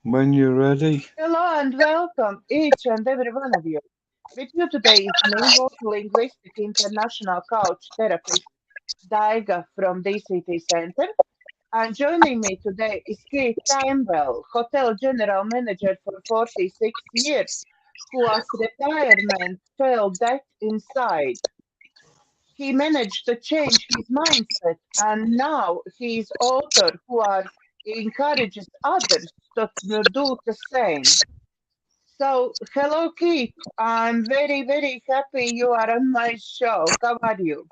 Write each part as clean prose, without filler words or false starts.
When you're ready. Hello and welcome, each and every one of you. With you today is me, multilinguistic international coach therapist Daiga from DCTcentre, and joining me today is Keith Timewell, hotel general manager for 46 years, who as retirement felt that inside. He managed to change his mindset, and now he is author who encourages others to do the same. So, hello, Keith. I'm very, very happy you are on my show. How are you?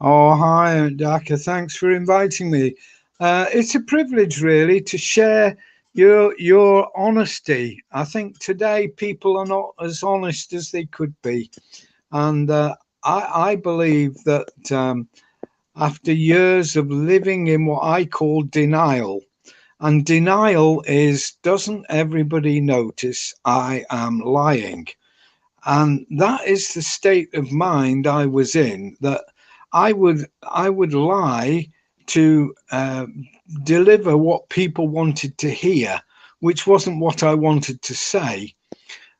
Oh, hi, Daka. Thanks for inviting me. It's a privilege, really, to share your honesty. I think today people are not as honest as they could be, and I believe that after years of living in what I call denial, and denial is doesn't everybody notice I am lying? And that is the state of mind I was in, that I would lie to deliver what people wanted to hear, which wasn't what I wanted to say,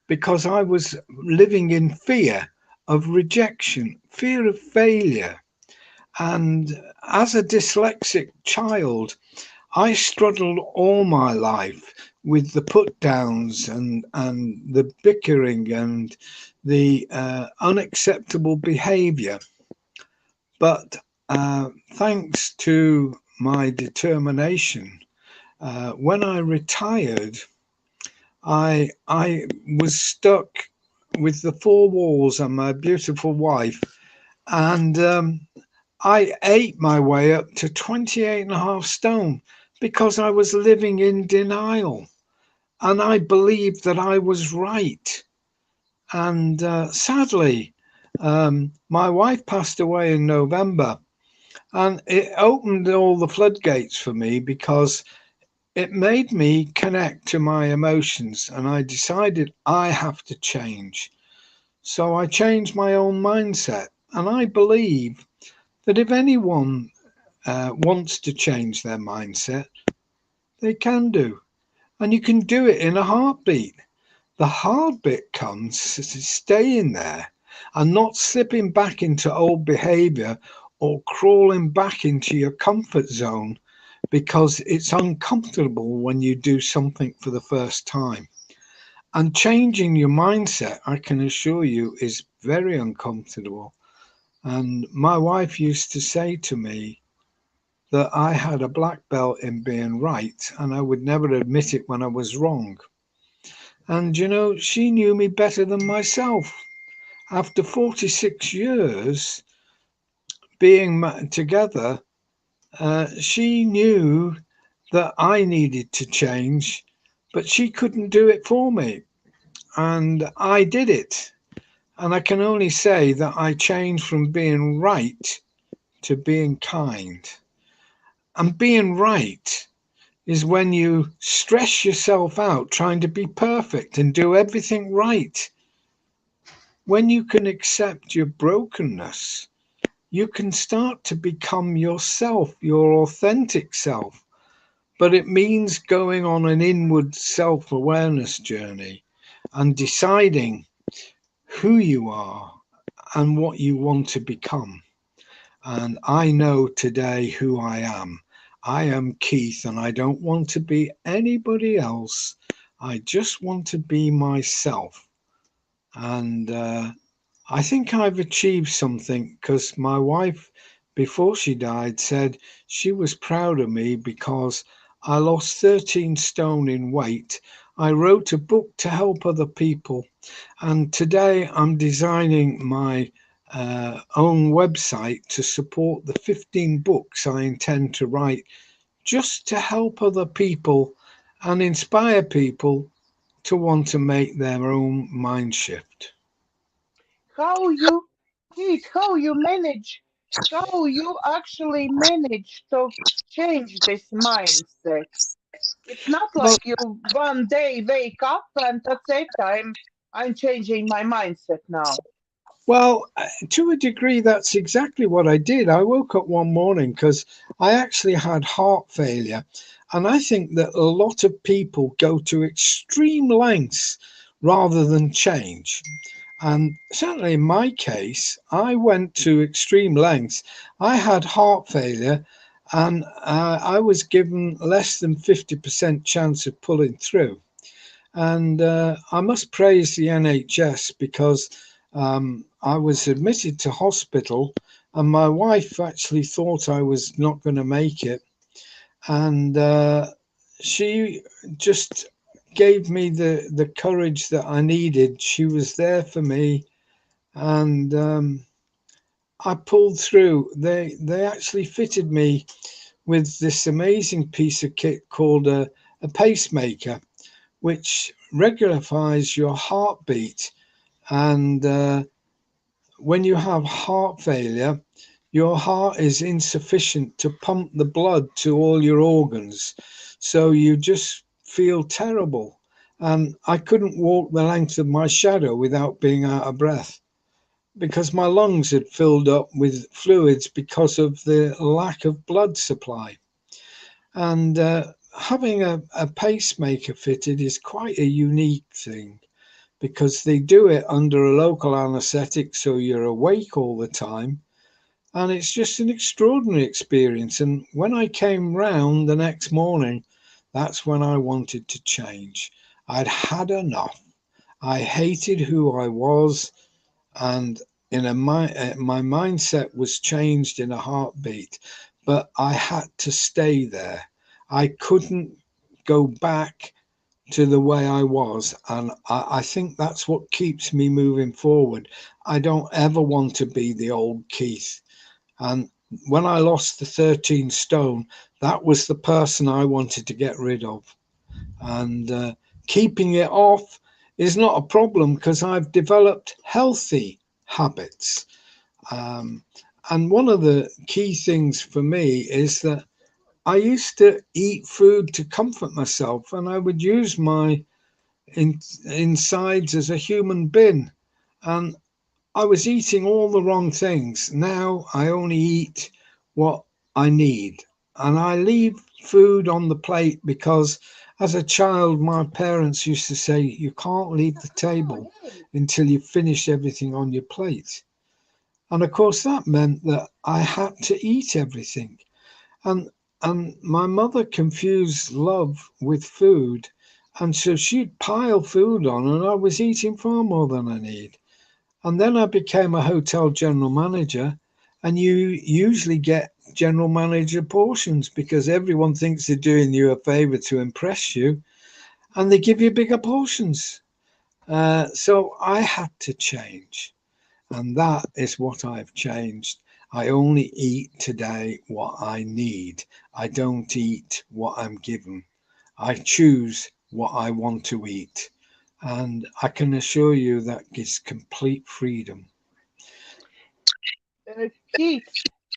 because I was living in fear of rejection, fear of failure. And as a dyslexic child, I struggled all my life with the put downs and the bickering and the unacceptable behavior. But thanks to my determination, when I retired, I was stuck with the four walls and my beautiful wife, and I ate my way up to 28 and a half stone because I was living in denial and I believed that I was right. And sadly, my wife passed away in November, and it opened all the floodgates for me because it made me connect to my emotions, and I decided I have to change. So I changed my own mindset, and I believe that if anyone wants to change their mindset, they can do. And you can do it in a heartbeat. The hard bit comes to staying there and not slipping back into old behavior or crawling back into your comfort zone because it's uncomfortable when you do something for the first time. And changing your mindset, I can assure you, is very uncomfortable. And my wife used to say to me that I had a black belt in being right and I would never admit it when I was wrong. And she knew me better than myself. After 46 years being together, she knew that I needed to change, but she couldn't do it for me. And I did it. And I can only say that I changed from being right to being kind. And being right is when you stress yourself out trying to be perfect and do everything right. When you can accept your brokenness, you can start to become yourself, your authentic self. But it means going on an inward self awareness journey and deciding who you are and what you want to become. And I know today who I am. I am Keith, and I don't want to be anybody else. I just want to be myself. And I think I've achieved something because my wife, before she died, said she was proud of me because I lost 13 stone in weight. I wrote a book to help other people, and today I'm designing my own website to support the 15 books I intend to write just to help other people and inspire people to want to make their own mind shift. How you, Keith, how you actually manage to change this mindset? It's not Well, like you one day wake up and that's it. I'm changing my mindset now. Well, to a degree, that's exactly what I did. I woke up one morning because I actually had heart failure And I think that a lot of people go to extreme lengths rather than change. And certainly in my case, I went to extreme lengths. I had heart failure, and I was given less than 50% chance of pulling through. And I must praise the NHS because I was admitted to hospital, and my wife actually thought I was not going to make it. And she just gave me the courage that I needed. She was there for me, and I pulled through. They actually fitted me with this amazing piece of kit called a pacemaker, which regulates your heartbeat. And when you have heart failure, your heart is insufficient to pump the blood to all your organs. So you just feel terrible. And I couldn't walk the length of my shadow without being out of breath because my lungs had filled up with fluids because of the lack of blood supply. And having a pacemaker fitted is quite a unique thing because they do it under a local anesthetic, so you're awake all the time. And it's just an extraordinary experience. And when I came round the next morning, that's when I wanted to change. I'd had enough. I hated who I was, and my mindset was changed in a heartbeat. But I had to stay there. I couldn't go back to the way I was. And I think that's what keeps me moving forward. I don't ever want to be the old Keith. And when I lost the 13 stone, that was the person I wanted to get rid of. And keeping it off is not a problem because I've developed healthy habits. Um, and one of the key things for me is that I used to eat food to comfort myself, and I would use my insides as a human bin. And I was eating all the wrong things. Now I only eat what I need. And I leave food on the plate because as a child, my parents used to say, you can't leave the table until you finish everything on your plate. And of course, that meant that I had to eat everything. And and my mother confused love with food. And so she'd pile food on, and I was eating far more than I need. And then I became a hotel general manager, and you usually get general manager portions because everyone thinks they're doing you a favor to impress you, and they give you bigger portions. So I had to change, and that is what I've changed. I only eat today what I need. I don't eat what I'm given. I choose what I want to eat. And I can assure you that gives complete freedom. Keith,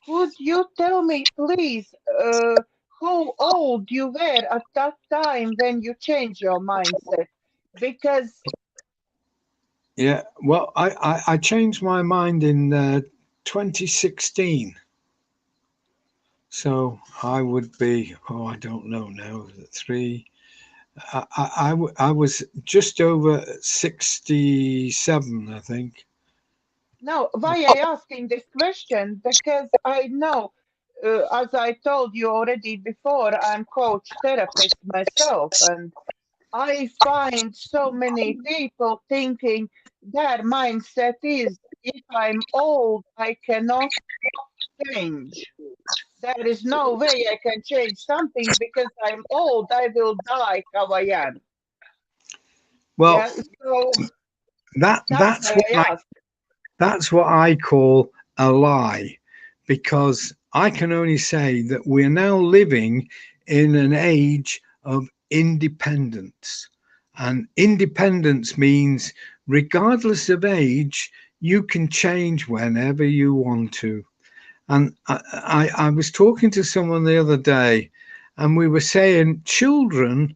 could you tell me, please, how old you were at that time when you changed your mindset? Because Yeah, well, I changed my mind in 2016. So I would be, oh, I don't know now, three. I was just over 67, I think. now, why I asking this question? Because I know, as I told you already before, I'm coach therapist myself, and I find so many people thinking their mindset is if I'm old, I cannot change. There is no way I can change something because I'm old, I will die how I am. Well, Yeah, so that that's that's why what I asked. that's what I call a lie, because I can only say that we're now living in an age of independence. And independence means, regardless of age, you can change whenever you want to. And I was talking to someone the other day, and we were saying children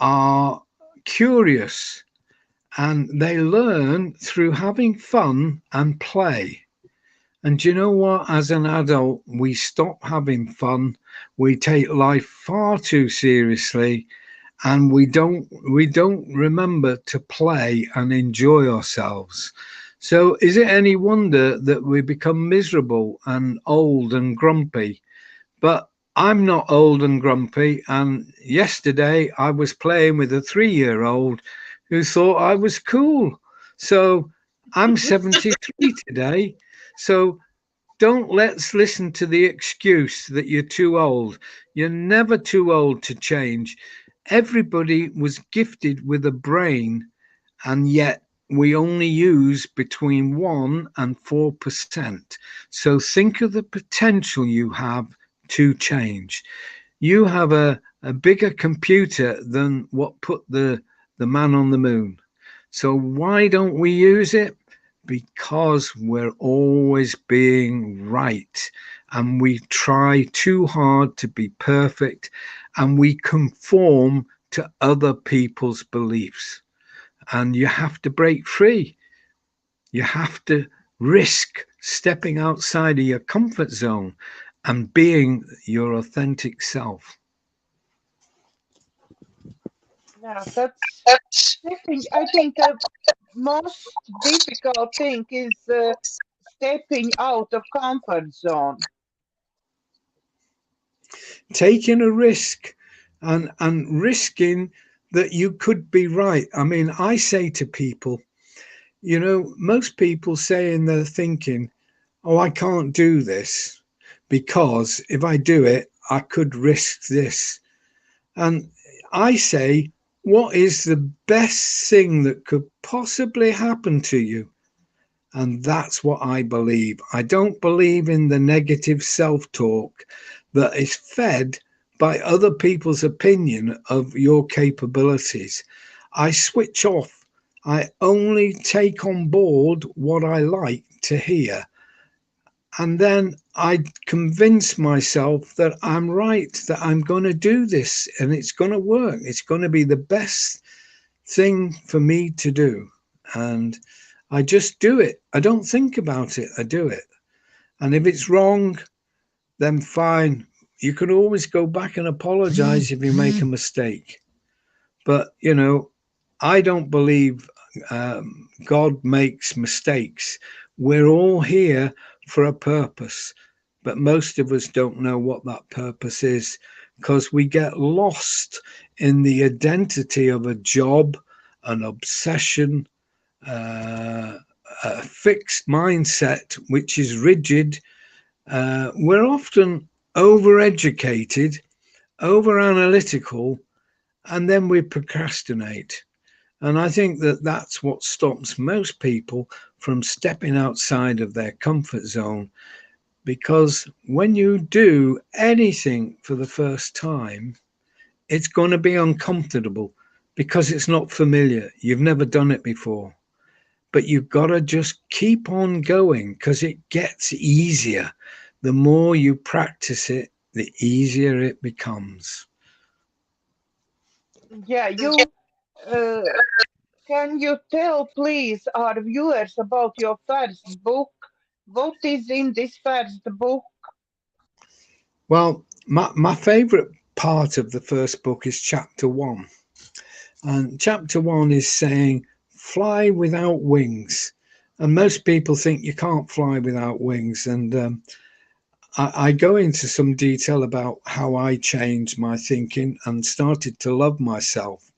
are curious and they learn through having fun and play. And you know what? As an adult, we stop having fun. We take life far too seriously, and we don't remember to play and enjoy ourselves. So is it any wonder that we become miserable and old and grumpy? But I'm not old and grumpy, and yesterday I was playing with a 3-year-old who thought I was cool. So I'm 73 today. So don't let's listen to the excuse that you're too old. You're never too old to change. Everybody was gifted with a brain, and yet we only use between 1 and 4%. So think of the potential you have to change. You have a bigger computer than what put the man on the moon. So why don't we use it? Because we're always being right, and we try too hard to be perfect, and we conform to other people's beliefs. And you have to break free. You have to risk stepping outside of your comfort zone and being your authentic self. Yeah, that's stepping. I think the most difficult thing is stepping out of comfort zone. Taking a risk, and risking that you could be right. I mean, I say to people, most people say in their thinking, oh, I can't do this because if I do it, I could risk this. And I say, what is the best thing that could possibly happen to you? And that's what I believe. I don't believe in the negative self talk that is fed by other people's opinion of your capabilities. I switch off. I only take on board what I like to hear. And then I convince myself that I'm right, that I'm going to do this and it's going to work. It's going to be the best thing for me to do. And I just do it. I don't think about it. I do it. And if it's wrong, then fine. You can always go back and apologize if you make a mistake. But, I don't believe God makes mistakes. We're all here for a purpose, but most of us don't know what that purpose is because we get lost in the identity of a job, an obsession, a fixed mindset, which is rigid. We're often overeducated, over analytical, and then we procrastinate. And I think that that's what stops most people from stepping outside of their comfort zone. Because when you do anything for the first time, it's going to be uncomfortable because it's not familiar. You've never done it before. But you've got to just keep on going because it gets easier. The more you practice it, the easier it becomes. Yeah, you uh, can you tell, please, our viewers about your first book? What is in this first book? Well, my favorite part of the first book is chapter one. And chapter one is saying, fly without wings. And most people think you can't fly without wings. And I go into some detail about how I changed my thinking and started to love myself.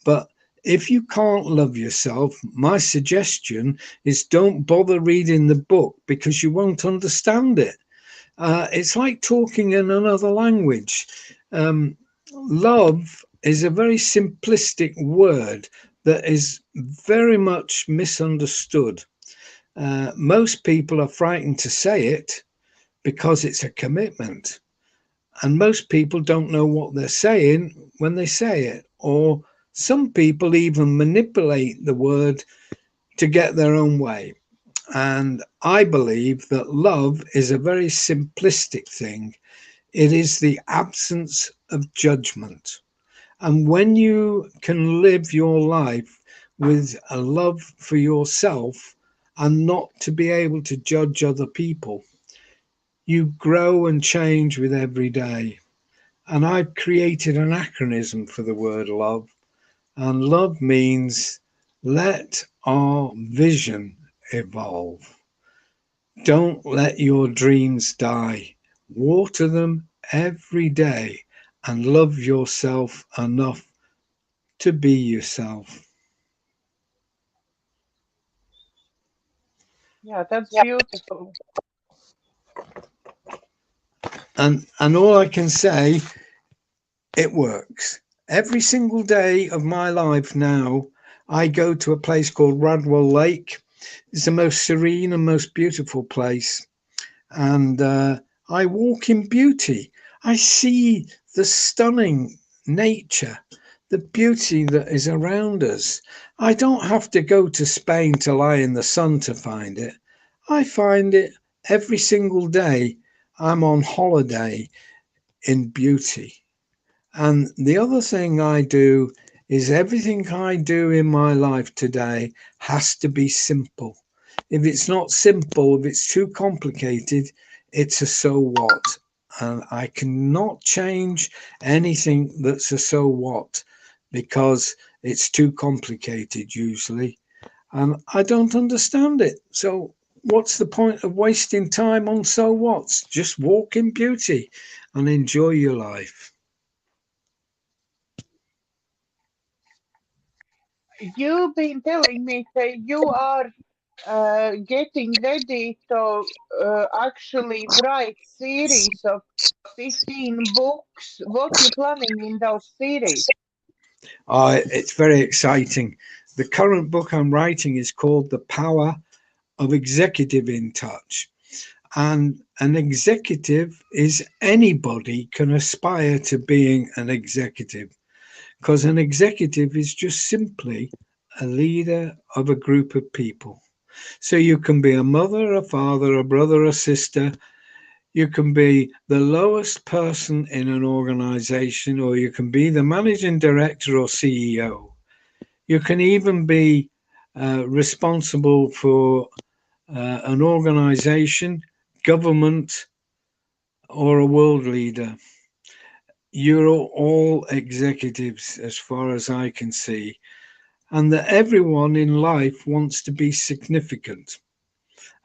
But if you can't love yourself, my suggestion is don't bother reading the book because you won't understand it. It's like talking in another language. Love is a very simplistic word that is very much misunderstood. Most people are frightened to say it because it's a commitment. And most people don't know what they're saying when they say it. Or some people even manipulate the word to get their own way. And I believe that love is a very simplistic thing. It is the absence of judgment. And when you can live your life with a love for yourself and not to be able to judge other people. You grow and change with every day. And I've created an acronym for the word love. And love means let our vision evolve. Don't let your dreams die. Water them every day and love yourself enough to be yourself. Yeah, that's beautiful. And all I can say, it works. Every single day of my life now, I go to a place called Radwell Lake. It's the most serene and most beautiful place. And I walk in beauty. I see the stunning nature, the beauty that is around us. I don't have to go to Spain to lie in the sun to find it. I find it every single day. I'm on holiday in beauty. And the other thing I do is everything I do in my life today has to be simple. If it's not simple, if it's too complicated, it's a so what. And I cannot change anything that's a so what because it's too complicated usually. And I don't understand it. So what's the point of wasting time on so what's? Just walk in beauty and enjoy your life. You've been telling me that you are getting ready to actually write series of 15 books. What you planning in those series? It's very exciting. The current book I'm writing is called The Power of Executive in Touch. And an executive is anybody can aspire to being an executive because an executive is just simply a leader of a group of people. So you can be a mother, a father, a brother, a sister. You can be the lowest person in an organization, or you can be the managing director or CEO. You can even be responsible for an organization, government, or a world leader. You're all executives, as far as I can see, and that everyone in life wants to be significant.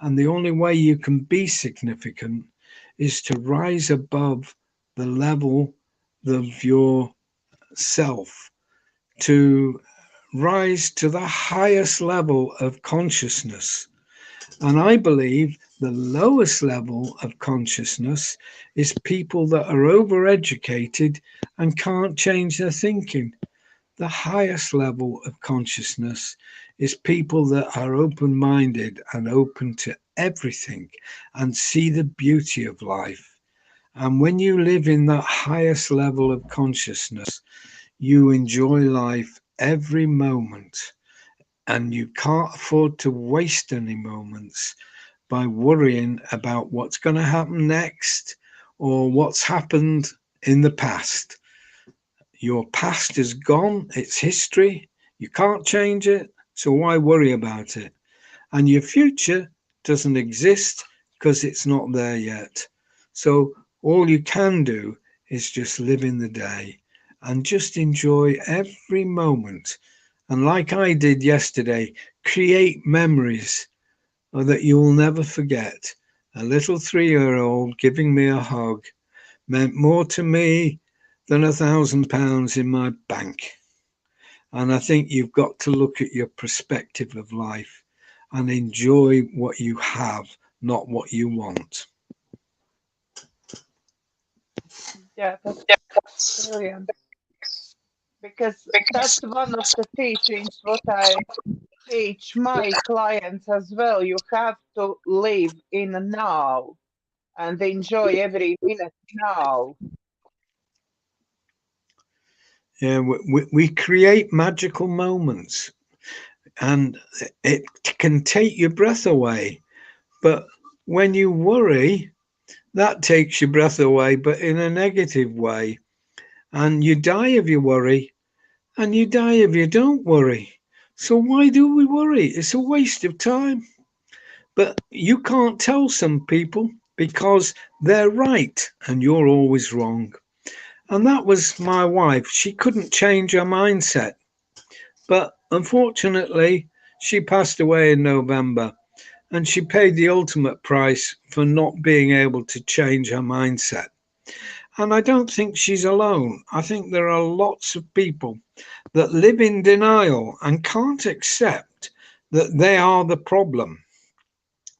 And the only way you can be significant is to rise above the level of yourself, to rise to the highest level of consciousness. And I believe the lowest level of consciousness is people that are overeducated and can't change their thinking. The highest level of consciousness is people that are open minded and open to everything and see the beauty of life. And when you live in that highest level of consciousness, you enjoy life every moment and you can't afford to waste any moments by worrying about what's going to happen next or what's happened in the past. Your past is gone, it's history, you can't change it, so why worry about it? And your future doesn't exist because it's not there yet. So all you can do is just live in the day and just enjoy every moment. And like I did yesterday, create memories that you'll never forget. A little 3-year old giving me a hug meant more to me than £1,000 in my bank. And I think you've got to look at your perspective of life and enjoy what you have, not what you want. Yeah, that's brilliant. Because that's one of the teachings what I teach my clients as well. You have to live in now and enjoy every minute now. Yeah, we create magical moments and it can take your breath away. But when you worry, that takes your breath away, but in a negative way. And you die if you worry, and you die if you don't worry. So why do we worry? It's a waste of time. But you can't tell some people because they're right and you're always wrong. And that was my wife. She couldn't change her mindset. But unfortunately, she passed away in November and she paid the ultimate price for not being able to change her mindset. And I don't think she's alone. I think there are lots of people that live in denial and can't accept that they are the problem.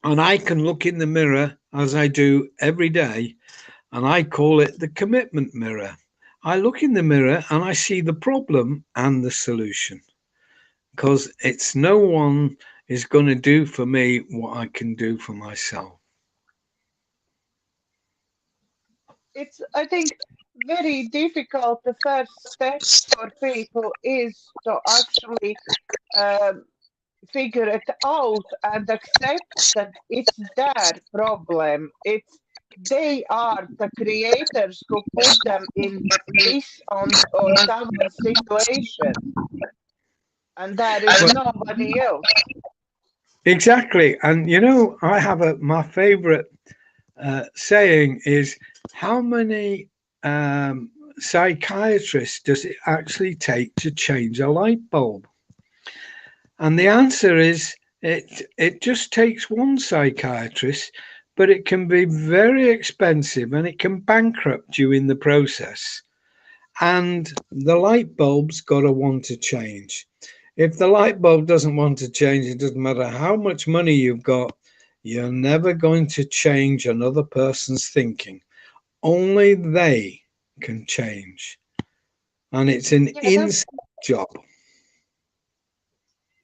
And I can look in the mirror as I do every day, and I call it the commitment mirror. I look in the mirror and I see the problem and the solution because it's no one is going to do for me what I can do for myself. It's, I think, very difficult. The first step for people is to actually um, figure it out and accept that it's their problem. It's they are the creators who put them in this on or that situation, and there is Well, nobody else. exactly. And you know, I have my favorite saying is how many psychiatrists does it actually take to change a light bulb? And the answer is it just takes one psychiatrist, but it can be very expensive and it can bankrupt you in the process. And the light bulb's got to want to change. If the light bulb doesn't want to change, it doesn't matter how much money you've got, you're never going to change another person's thinking. Only they can change. And it's an Yeah, inside job.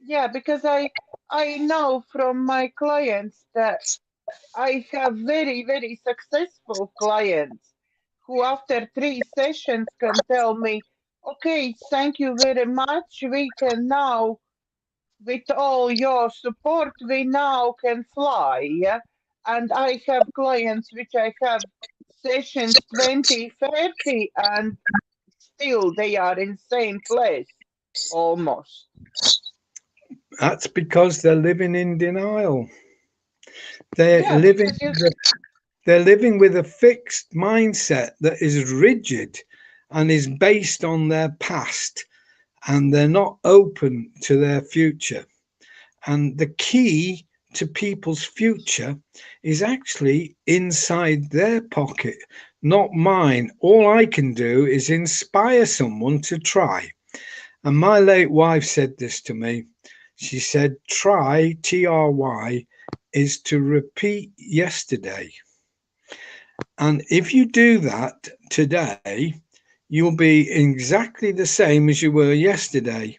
yeah, because I know from my clients that I have very successful clients who, after 3 sessions, can tell me, okay, thank you very much. We can now, with all your support, we now can fly. Yeah? And I have clients which I have sessions 20, 30, and still they are in same place almost. That's because they're living in denial. They're Yeah, living because you, they're living with a fixed mindset that is rigid and is based on their past, and they're not open to their future. And the key to people's future is actually inside their pocket, not mine. All I can do is inspire someone to try. And my late wife said this to me. She said, try, T R Y, is to repeat yesterday. And if you do that today, you'll be exactly the same as you were yesterday.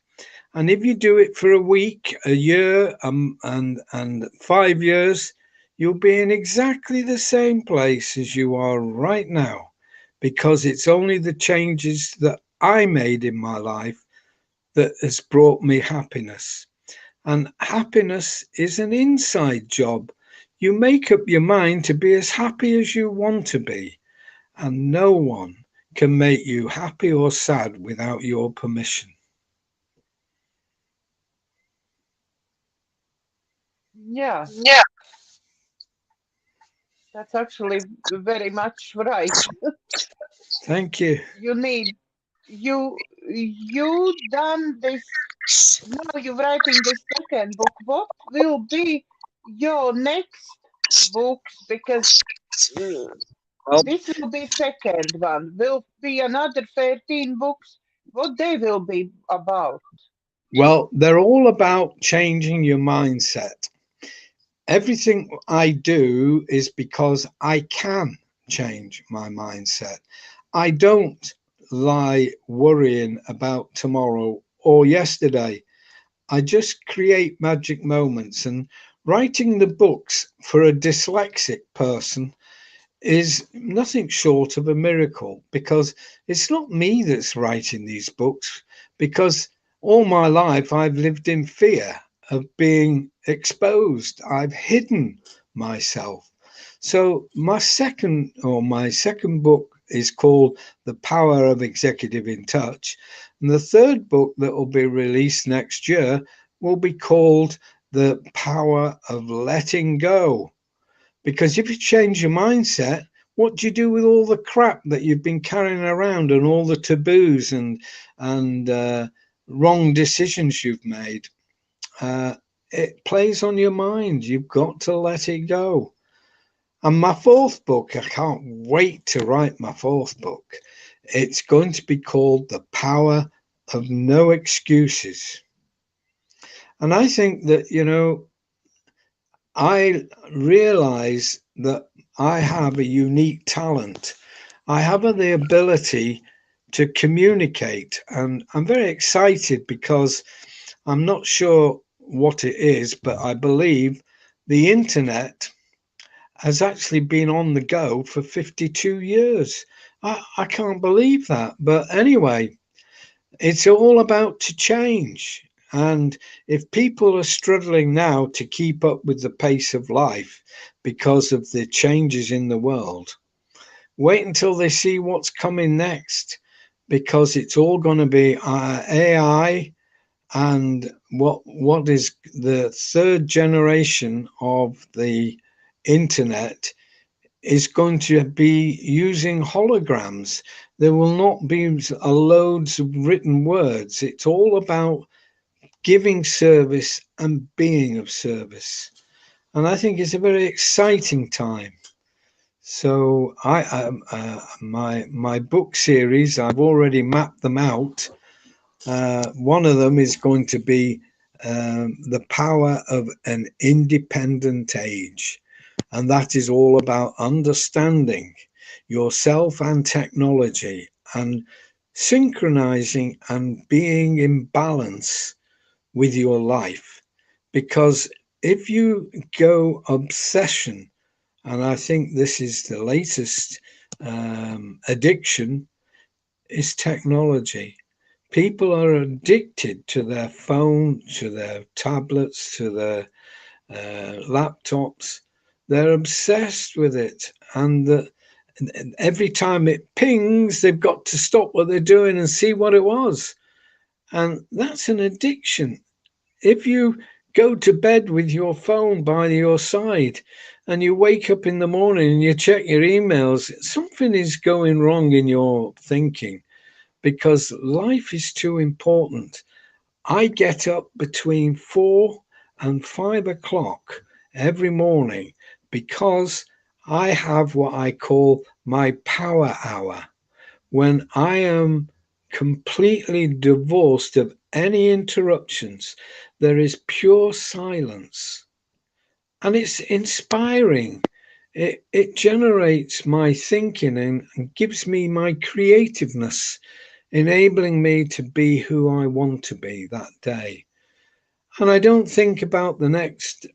And if you do it for a week, a year, and 5 years, you'll be in exactly the same place as you are right now, because it's only the changes that I made in my life that has brought me happiness. And happiness is an inside job. You make up your mind to be as happy as you want to be, and no one can make you happy or sad without your permission. yeah, that's actually very much right. Thank you. You need you done this now. You're writing the second book. What will be your next books? Because uh, Well, this will be second one. Will be another 13 books. What they will be about? well, they're all about changing your mindset. Everything I do is because I can change my mindset. I don't lie worrying about tomorrow or yesterday. I just create magic moments, and writing the books for a dyslexic person is nothing short of a miracle, because it's not me that's writing these books, because all my life I've lived in fear of being exposed. I've hidden myself. So my second book is called The Power of Executive in Touch, and the third book that will be released next year will be called the power of letting go. Because if you change your mindset, what do you do with all the crap that you've been carrying around and all the taboos and wrong decisions you've made? Uh, it plays on your mind. You've got to let it go. And my fourth book, I can't wait to write my fourth book. It's going to be called The Power of No Excuses. And I think that, I realize that I have a unique talent. I have the ability to communicate, and I'm very excited because I'm not sure what it is, but I believe the internet has actually been on the go for 52 years. I can't believe that. But anyway, it's all about to change. And if people are struggling now to keep up with the pace of life because of the changes in the world, wait until they see what's coming next, because it's all going to be AI, and what is the third generation of the internet is going to be using holograms. There will not be loads of written words. It's all about giving service and being of service. And I think it's a very exciting time. So my book series, I've already mapped them out. One of them is going to be The Power of an Independent Age. And that is all about understanding yourself and technology and synchronizing and being in balance with your life. Because if you go obsession, and I think this is the latest addiction, is technology. People are addicted to their phone, to their tablets, to their laptops. They're obsessed with it, and every time it pings, they've got to stop what they're doing and see what it was. And that's an addiction. If you go to bed with your phone by your side and you wake up in the morning and you check your emails, something is going wrong in your thinking, because life is too important. I get up between 4 and 5 o'clock every morning because I have what I call my power hour, when I am completely divorced of any interruptions. There is pure silence, and it's inspiring. It generates my thinking and gives me my creativeness, enabling me to be who I want to be that day. And I don't think about the next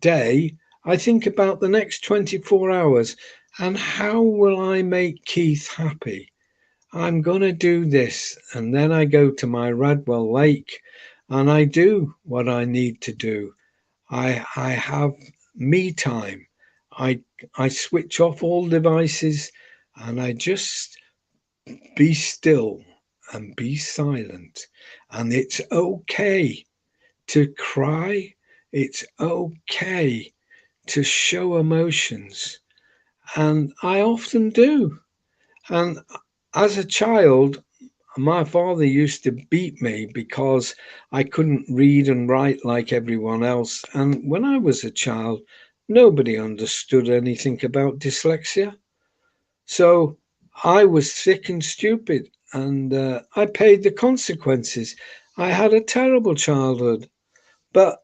day. I think about the next 24 hours and how will I make Keith happy? I'm going to do this. And then I go to my Radwell Lake and I do what I need to do. I have me time. I, I switch off all devices and I just be still and be silent. And it's okay to cry. It's okay to show emotions. And I often do. And as a child, my father used to beat me because I couldn't read and write like everyone else. And when I was a child, nobody understood anything about dyslexia. So I was thick and stupid, and I paid the consequences. I had a terrible childhood, but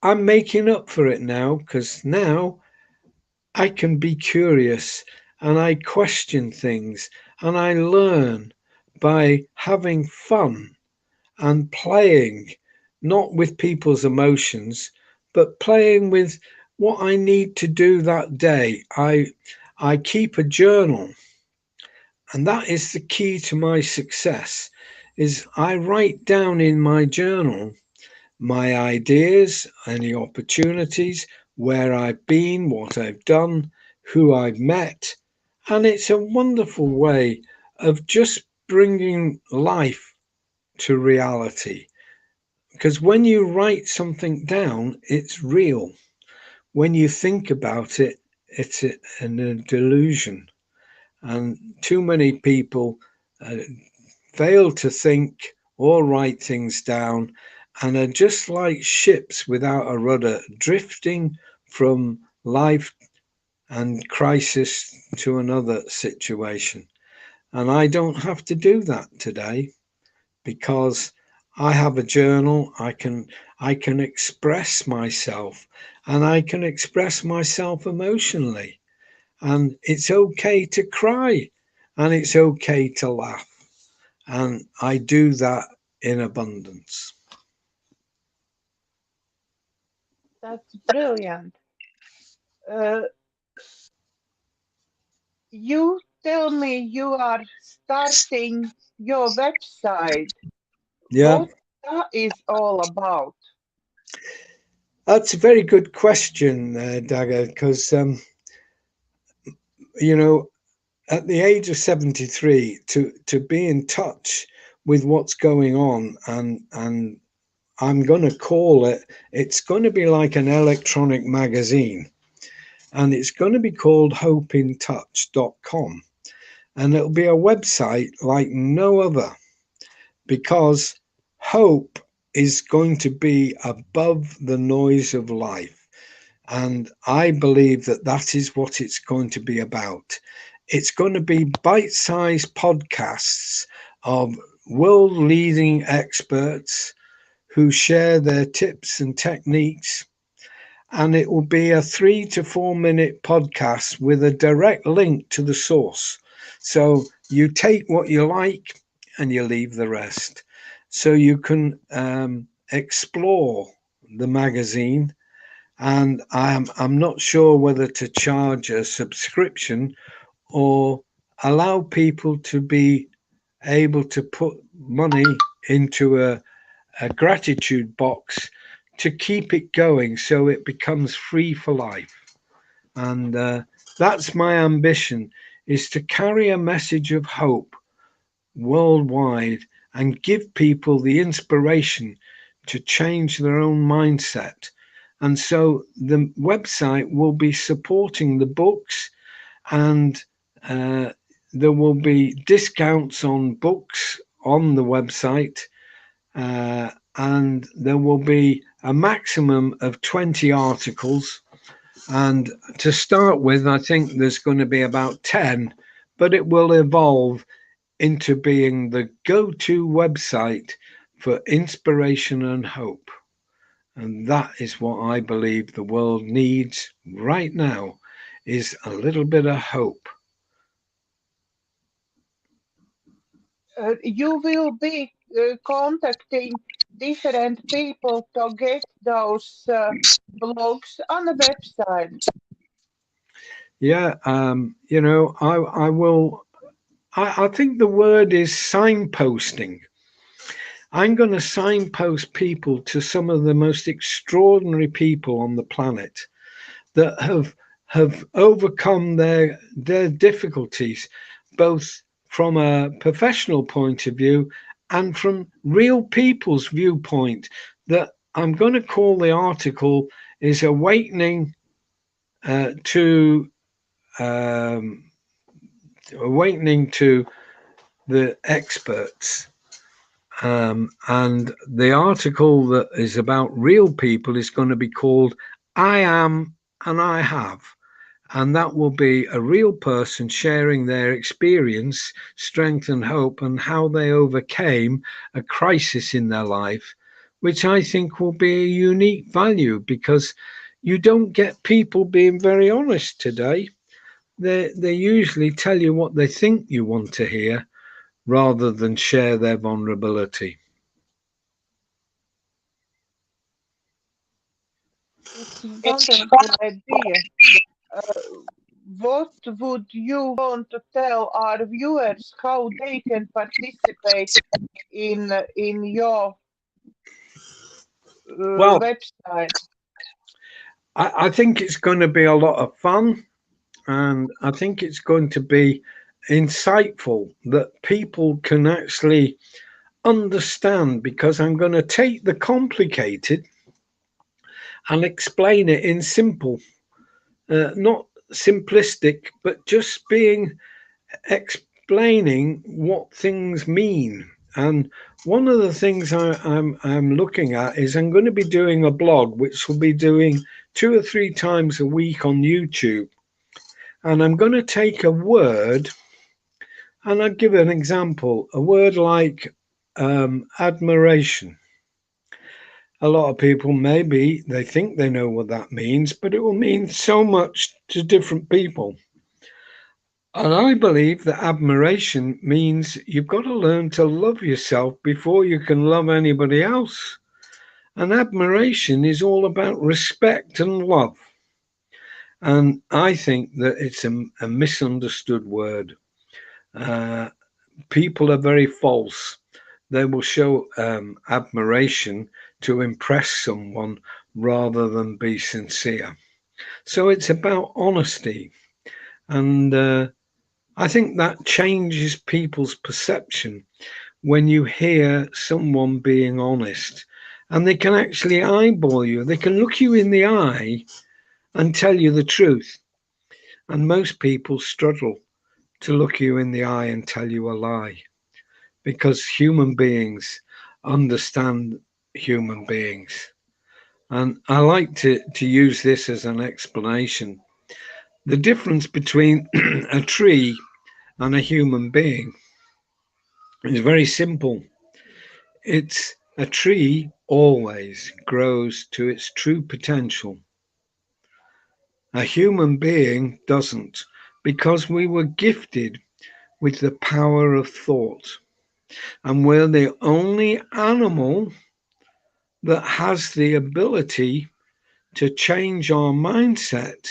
I'm making up for it now, because now I can be curious and I question things and I learn by having fun and playing, not with people's emotions, but playing with what I need to do that day. I keep a journal, and that is the key to my success. Is I write down in my journal my ideas, any opportunities, where I've been, what I've done, who I've met. And it's a wonderful way of just bringing life to reality because when you write something down, it's real. When you think about it, it's a delusion. And too many people uh, fail to think or write things down and are just like ships without a rudder, drifting from life and crisis to another situation. And I don't have to do that today because I have a journal. I can express myself, and I can express myself emotionally. And it's okay to cry, and it's okay to laugh. And I do that in abundance. That's brilliant. Uh, you tell me you are starting your website. Yeah, What that is all about? that's a very good question, Dagger, because, you know, at the age of 73, to be in touch with what's going on, and I'm going to call it, it's going to be like an electronic magazine, and it's going to be called hopeintouch.com. And it'll be a website like no other, because hope is going to be above the noise of life. And I believe that that is what it's going to be about. It's going to be bite sized podcasts of world leading experts who share their tips and techniques. And it will be a 3 to 4 minute podcast with a direct link to the source. So you take what you like and you leave the rest. So you can explore the magazine, and I'm not sure whether to charge a subscription or allow people to be able to put money into a gratitude box to keep it going so it becomes free for life. And that's my ambition, is to carry a message of hope worldwide and give people the inspiration to change their own mindset. And so the website will be supporting the books, and uh, there will be discounts on books on the website, and there will be a maximum of 20 articles. And to start with, I think there's going to be about 10, but it will evolve into being the go to website for inspiration and hope. And that is what I believe the world needs right now, is a little bit of hope. You will be contacting different people to get those blogs on the website. Yeah, I will. I think the word is signposting. I'm going to signpost people to some of the most extraordinary people on the planet that have overcome their difficulties, both from a professional point of view and from real people's viewpoint. That I'm going to call the article is awakening to um, awakening to the experts. And the article that is about real people is going to be called I Am and I Have. And that will be a real person sharing their experience, strength, and hope, and how they overcame a crisis in their life, which I think will be a unique value, because you don't get people being very honest today. They usually tell you what they think you want to hear rather than share their vulnerability. It's wonderful idea. Uh, what would you want to tell our viewers how they can participate in your Well, website? I think it's going to be a lot of fun, and I think it's going to be insightful, that people can actually understand, because I'm going to take the complicated and explain it in simple, not simplistic, but just being explaining what things mean. And one of the things I'm looking at is I'm going to be doing a blog, which will be doing 2 or 3 times a week on YouTube. And I'm going to take a word, and I'll give an example. A word like admiration. A lot of people, maybe they think they know what that means, but it will mean so much to different people. And I believe that admiration means you've got to learn to love yourself before you can love anybody else. And admiration is all about respect and love. And I think that it's a misunderstood word. Uh, People are very false. They will show admiration to impress someone rather than be sincere. So it's about honesty. And I think that changes people's perception when you hear someone being honest. And they can actually eyeball you, they can look you in the eye and tell you the truth. And most people struggle to look you in the eye and tell you a lie, because human beings understand human beings. And I like to use this as an explanation. The difference between a tree and a human being is very simple. It's a tree always grows to its true potential. A human being doesn't, because we were gifted with the power of thought. And we're the only animal that has the ability to change our mindset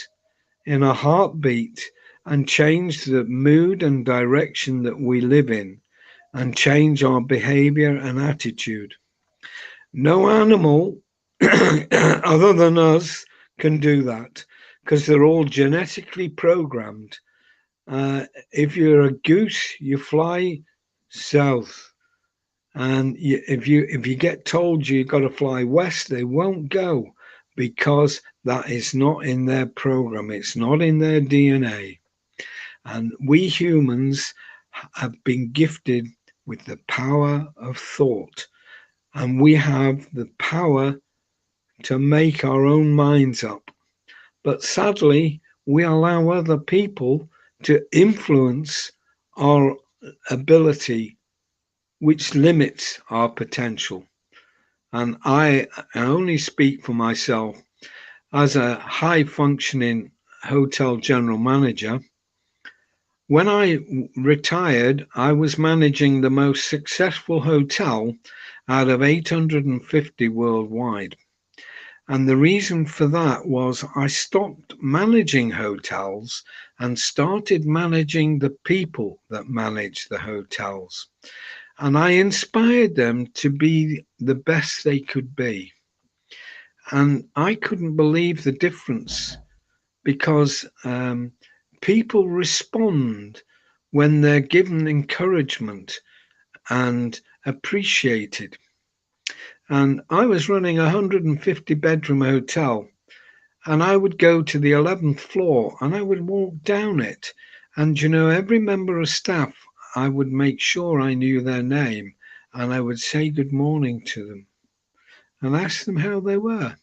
in a heartbeat and change the mood and direction that we live in and change our behavior and attitude. No animal other than us can do that, because they're all genetically programmed. If you're a goose, you fly south. And if you get told you've got to fly west, they won't go, because that is not in their program. It's not in their DNA. And we humans have been gifted with the power of thought, and we have the power to make our own minds up. But sadly, we allow other people to influence our ability, which limits our potential. And I only speak for myself. As a high functioning hotel general manager, when I retired, I was managing the most successful hotel out of 850 worldwide. And the reason for that was I stopped managing hotels and started managing the people that manage the hotels. And I inspired them to be the best they could be. And I couldn't believe the difference, because people respond when they're given encouragement and appreciated. And I was running a 150 bedroom hotel, and I would go to the 11th floor and I would walk down it. And every member of staff, I would make sure I knew their name, and I would say good morning to them and ask them how they were.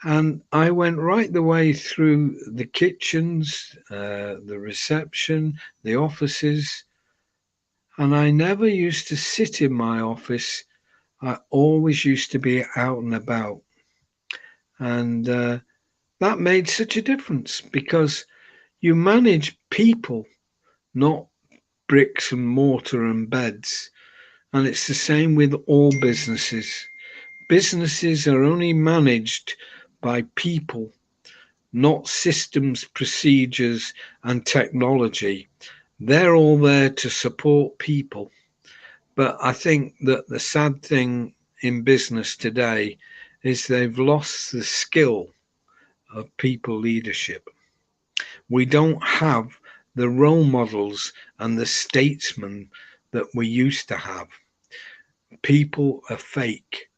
And I went right the way through the kitchens, the reception, the offices, and I never used to sit in my office. I always used to be out and about. And that made such a difference, because you manage people, not bricks and mortar and beds. And it's the same with all businesses. Businesses are only managed by people, not systems, procedures, and technology. They're all there to support people. But I think that the sad thing in business today is they've lost the skill of people leadership. We don't have the role models and the statesmen that we used to have. people are fake.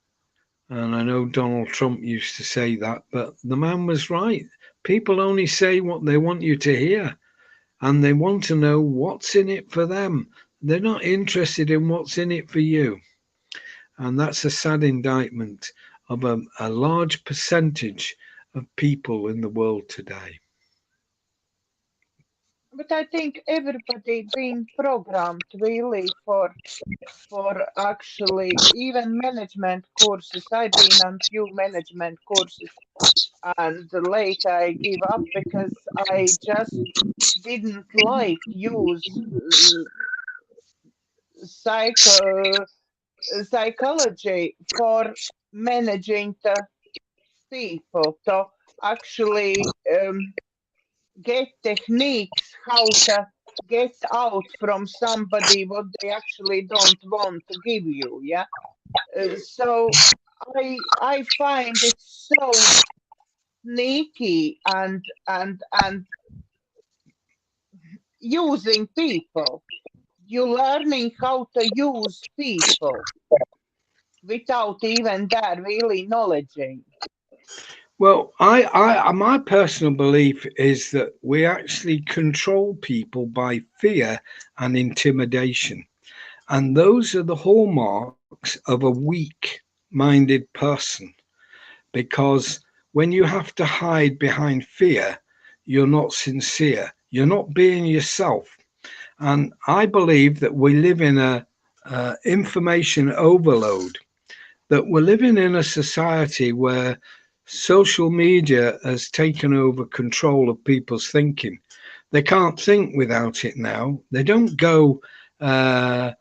And I know Donald Trump used to say that, but the man was right. People only say what they want you to hear, and they want to know what's in it for them. They're not interested in what's in it for you. And that's a sad indictment of a large percentage of people in the world today. But I think everybody been programmed really for actually even management courses. I've been on few management courses and later I give up because I just didn't like use psycho psychology for managing the people to actually get techniques how to get out from somebody what they actually don't want to give you. Yeah. So I find it so sneaky and using people. You learning how to use people without even that really knowledging. Well, my personal belief is that we actually control people by fear and intimidation. And those are the hallmarks of a weak minded person because when you have to hide behind fear, you're not sincere. You're not being yourself. And I believe that we live in a information overload, that we're living in a society where social media has taken over control of people's thinking. They can't think without it now. Uh,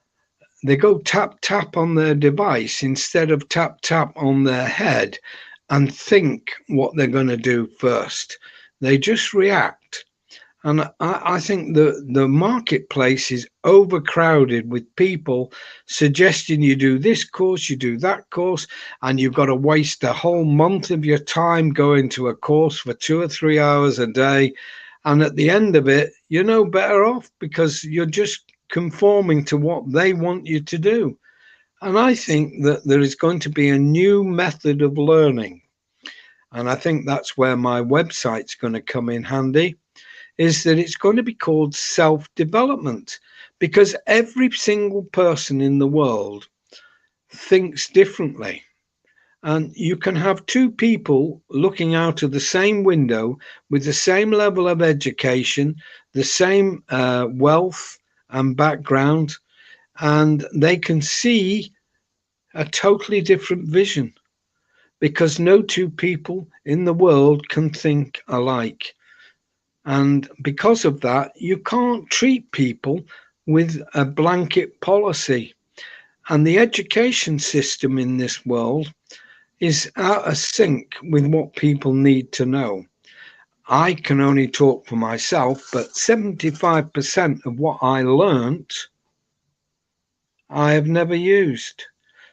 they go tap tap on their device instead of tap tap on their head and think what they're going to do first. They just react. And I think the marketplace is overcrowded with people suggesting you do this course, you do that course, and you've got to waste a whole month of your time going to a course for 2 or 3 hours a day. And at the end of it, you're no better off because you're just conforming to what they want you to do. And I think that there is going to be a new method of learning. And I think that's where my website's going to come in handy, is that it's going to be called self development because every single person in the world thinks differently. And you can have two people looking out of the same window with the same level of education, the same wealth and background, and they can see a totally different vision because no two people in the world can think alike. And because of that, you can't treat people with a blanket policy. And the education system in this world is out of sync with what people need to know. I can only talk for myself, but 75% of what I learnt, I have never used.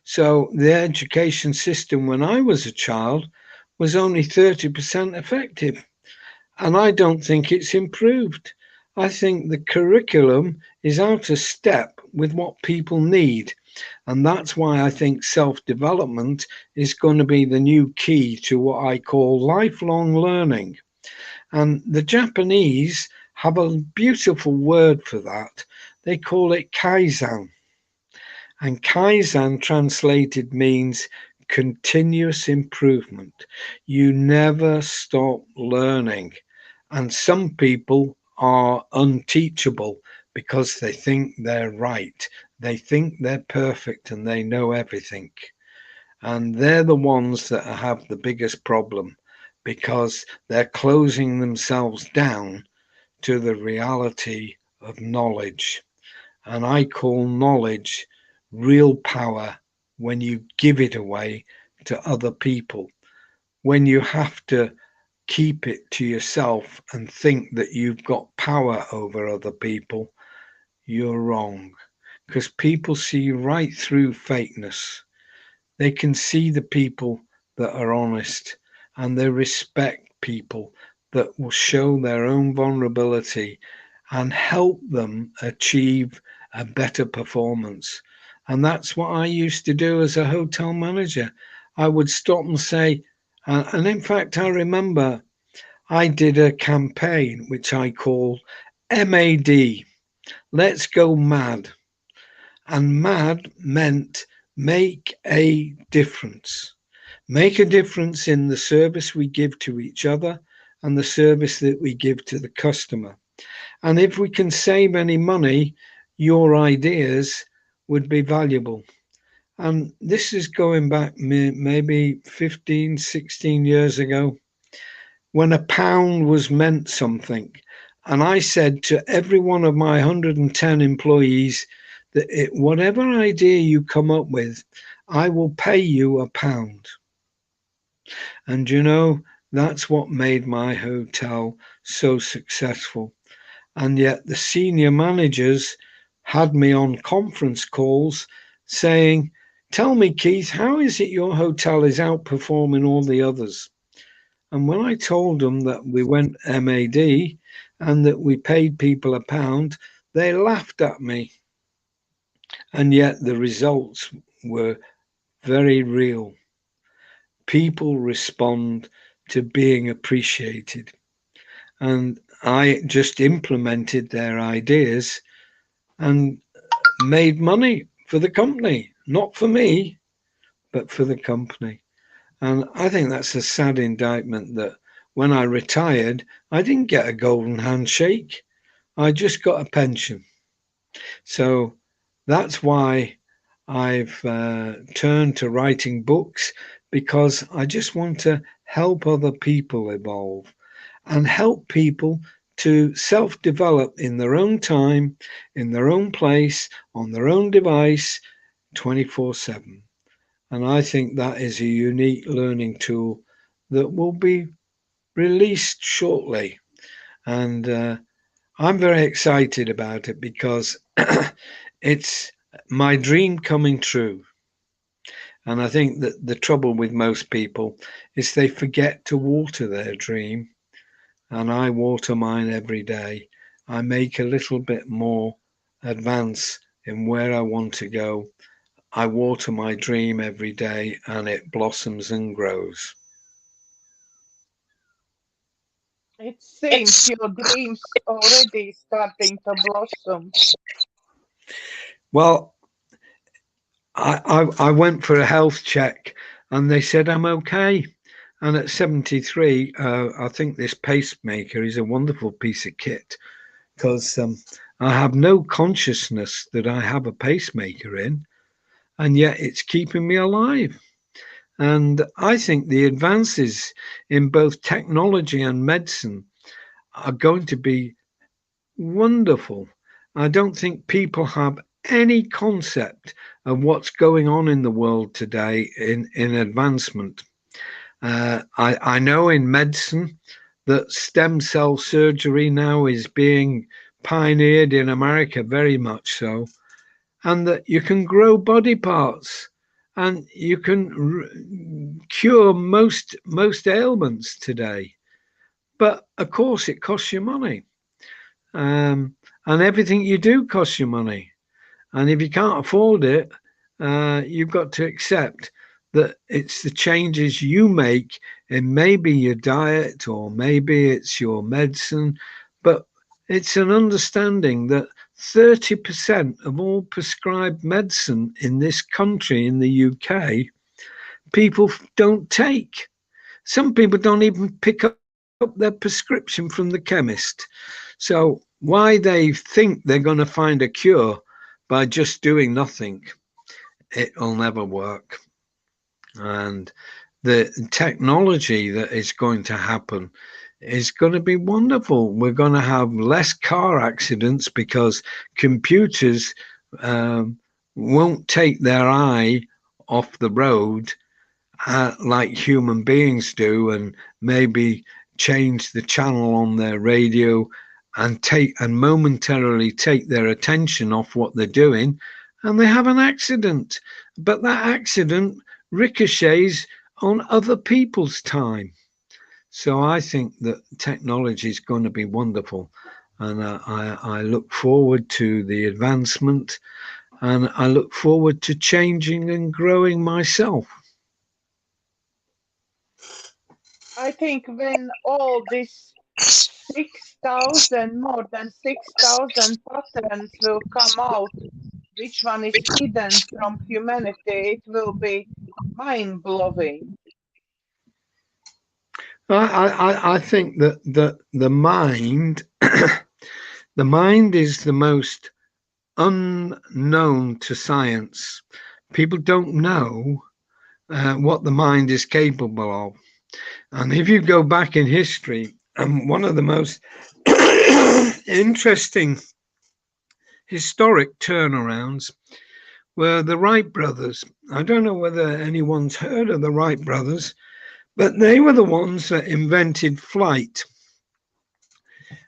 So the education system when I was a child was only 30% effective. And I don't think it's improved. I think the curriculum is out of step with what people need. And that's why I think self development is going to be the new key to what I call lifelong learning. And the Japanese have a beautiful word for that. They call it kaizen. And kaizen translated means continuous improvement. You never stop learning. And some people are unteachable because they think they're right. They think they're perfect and they know everything. And they're the ones that have the biggest problem because they're closing themselves down to the reality of knowledge. And I call knowledge real power when you give it away to other people. When you have to keep it to yourself and think that you've got power over other people, you're wrong. Because people see right through fakeness. They can see the people that are honest and they respect people that will show their own vulnerability and help them achieve a better performance. And that's what I used to do as a hotel manager. I would stop and say, and in fact, I remember I did a campaign which I called MAD, Let's Go Mad. And mad meant make a difference. Make a difference in the service we give to each other and the service that we give to the customer. And if we can save any money, your ideas would be valuable. And this is going back maybe 15, 16 years ago when a pound was meant something. And I said to every one of my 110 employees that whatever idea you come up with, I will pay you a pound. And you know, that's what made my hotel so successful. And yet the senior managers had me on conference calls saying, tell me, Keith, how is it your hotel is outperforming all the others? And when I told them that we went MAD and that we paid people a pound, they laughed at me. And yet the results were very real. People respond to being appreciated. And I just implemented their ideas and made money for the company, not for me, but for the company. And I think that's a sad indictment that when I retired, I didn't get a golden handshake. I just got a pension. So that's why I've turned to writing books, because I just want to help other people evolve and help people to self develop in their own time, in their own place, on their own device, 24/7. And I think that is a unique learning tool that will be released shortly. And I'm very excited about it because it's my dream coming true. And I think that the trouble with most people is they forget to water their dream. And I water mine every day. I make a little bit more advance in where I want to go. I water my dream every day and it blossoms and grows. It seems your dreams already starting to blossom. Well, I went for a health check and they said I'm okay. And at 73, I think this pacemaker is a wonderful piece of kit because I have no consciousness that I have a pacemaker in, and yet it's keeping me alive. And I think the advances in both technology and medicine are going to be wonderful. I don't think people have any concept of what's going on in the world today in advancement. I know in medicine that stem cell surgery now is being pioneered in America, very much so, and that you can grow body parts and you can cure most ailments today. But of course, it costs you money, and everything you do costs you money. And if you can't afford it, you've got to accept that it's the changes you make in maybe your diet or maybe it's your medicine, but it's an understanding that 30% of all prescribed medicine in this country, in the UK, people don't take. Some people don't even pick up their prescription from the chemist. So why they think they're going to find a cure by just doing nothing, it'll never work. And the technology that is going to happen is going to be wonderful. We're going to have less car accidents because computers won't take their eye off the road like human beings do, and maybe change the channel on their radio and momentarily take their attention off what they're doing, and they have an accident. But that accident ricochets on other people's time. So I think that technology is going to be wonderful, and I look forward to the advancement. and I look forward to changing and growing myself. I think when all this 6,000, more than 6,000 patterns will come out, which one is hidden from humanity, it will be mind blowing. I think that the mind, the mind is the most unknown to science. People don't know what the mind is capable of. And if you go back in history, one of the most interesting historic turnarounds were the Wright brothers. I don't know whether anyone's heard of the Wright brothers, but they were the ones that invented flight.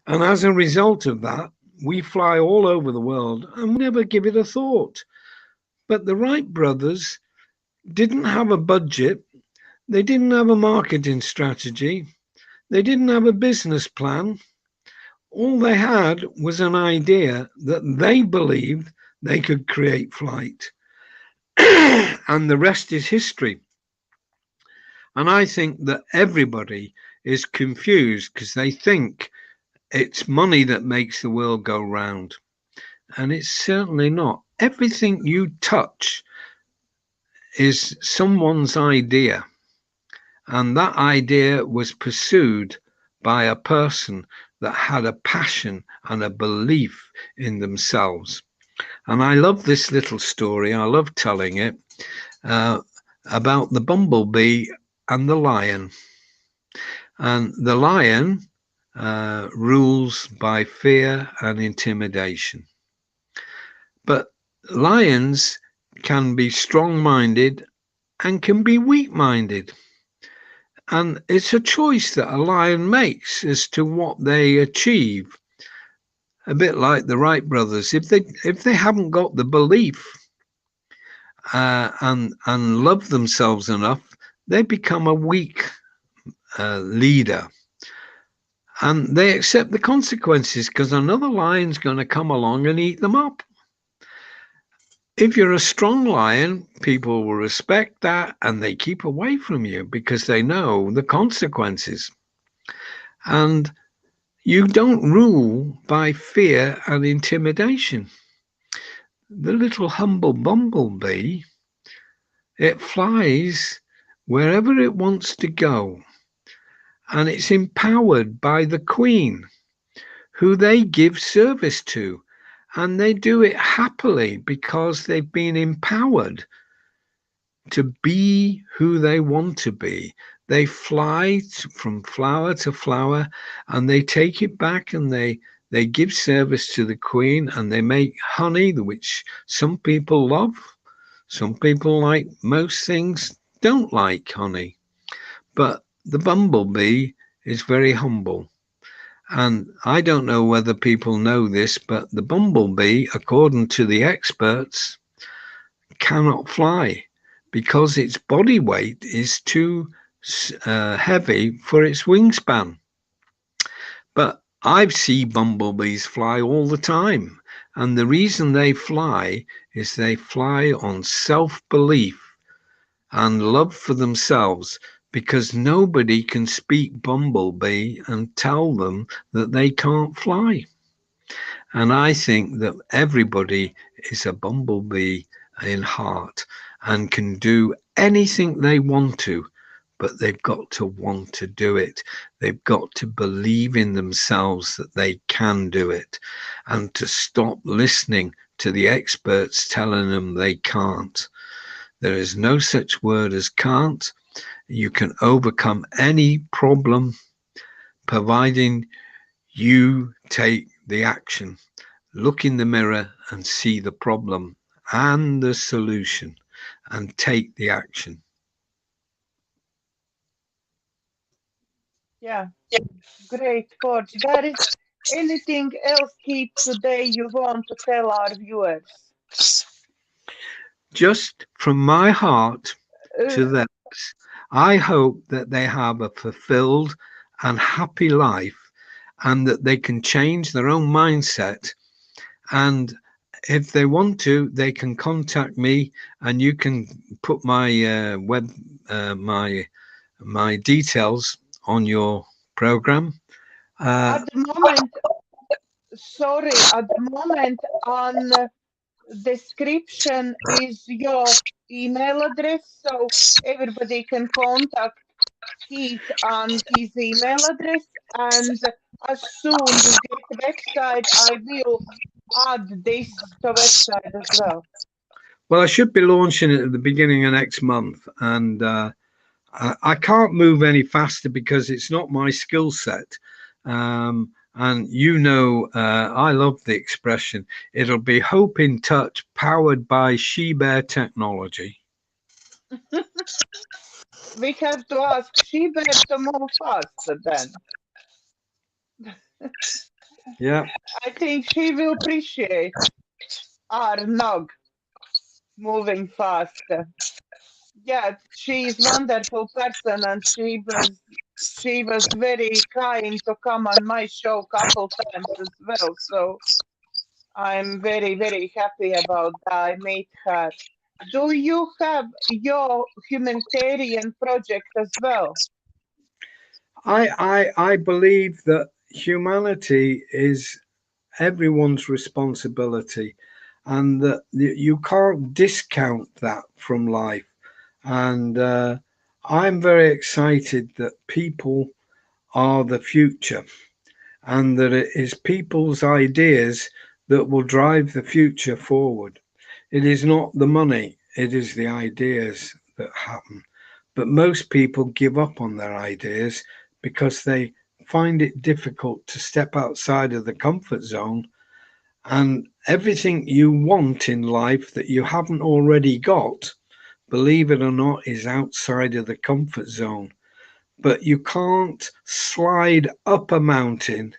And as a result of that, we fly all over the world and we never give it a thought. But the Wright brothers didn't have a budget, they didn't have a marketing strategy, they didn't have a business plan. All they had was an idea that they believed they could create flight. And the rest is history. And I think that everybody is confused because they think it's money that makes the world go round. And it's certainly not. Everything you touch is someone's idea. And that idea was pursued by a person that had a passion and a belief in themselves. And I love this little story. I love telling it about the bumblebee and the lion. And the lion rules by fear and intimidation. But lions can be strong-minded and can be weak-minded. And it's a choice that a lion makes as to what they achieve. A bit like the Wright brothers. If they haven't got the belief and love themselves enough, they become a weak leader. And they accept the consequences because another lion's going to come along and eat them up. If you're a strong lion, people will respect that and they keep away from you because they know the consequences. And you don't rule by fear and intimidation. The little humble bumblebee, it flies wherever it wants to go. And it's empowered by the queen, who they give service to. And they do it happily because they've been empowered to be who they want to be. They fly from flower to flower and they take it back and they give service to the queen and they make honey, which some people love. Some people, like most things, don't like honey. But the bumblebee is very humble. And I don't know whether people know this, but the bumblebee, according to the experts, cannot fly because its body weight is too heavy for its wingspan. But I see bumblebees fly all the time. And the reason they fly is they fly on self-belief and love for themselves, because nobody can speak bumblebee and tell them that they can't fly. And I think that everybody is a bumblebee in heart and can do anything they want to, but they've got to want to do it. They've got to believe in themselves that they can do it, and to stop listening to the experts telling them they can't. There is no such word as can't. You can overcome any problem providing you take the action. Look in the mirror and see the problem and the solution and take the action. Yeah, great, Coach. There is anything else, Keith, today you want to tell our viewers? Just from my heart to Uh, theirs, I hope that they have a fulfilled and happy life and that they can change their own mindset and if they want to, they can contact me, and you can put my my details on your program. Uh, At the moment, sorry, at the moment on description is your email address, so everybody can contact Keith on his email address. And as soon you get the website, I will add this to website as well. well, I should be launching it at the beginning of next month, and I can't move any faster because it's not my skill set. And I love the expression. It'll be Hope in Touch, powered by Shebear technology. We have to ask Shebear to move faster then. Yeah. I think she will appreciate our nog moving faster. Yeah, she's wonderful person, and she was very kind to come on my show couple times as well. So I'm very, very happy about that. I met her. Do you have your humanitarian project as well? I believe that humanity is everyone's responsibility, and that you can't discount that from life. And I'm very excited that people are the future, and that it is people's ideas that will drive the future forward. It is not the money, it is the ideas that happen. But most people give up on their ideas because they find it difficult to step outside of the comfort zone. And everything you want in life that you haven't already got, believe it or not, is outside of the comfort zone. But you can't slide up a mountain,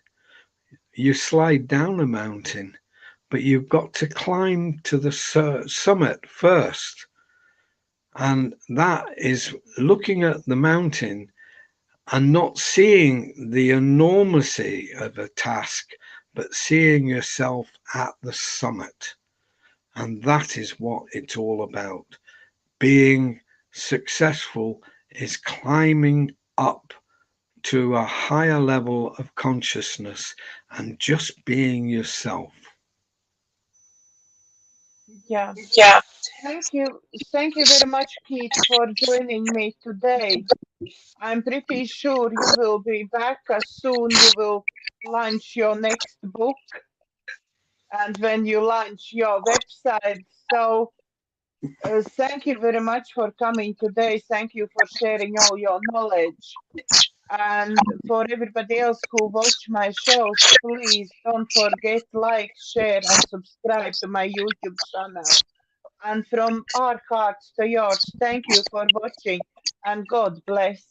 you slide down a mountain, but you've got to climb to the summit first. And that is looking at the mountain and not seeing the enormity of a task, but seeing yourself at the summit. And that is what it's all about. Being successful is climbing up to a higher level of consciousness and just being yourself. Yeah. Thank you very much, Keith, for joining me today. I'm pretty sure you will be back as soon you will launch your next book and when you launch your website. So thank you very much for coming today. Thank you for sharing all your knowledge. And for everybody else who watch my shows, please don't forget like, share, and subscribe to my YouTube channel. And from our hearts to yours, thank you for watching, and God bless.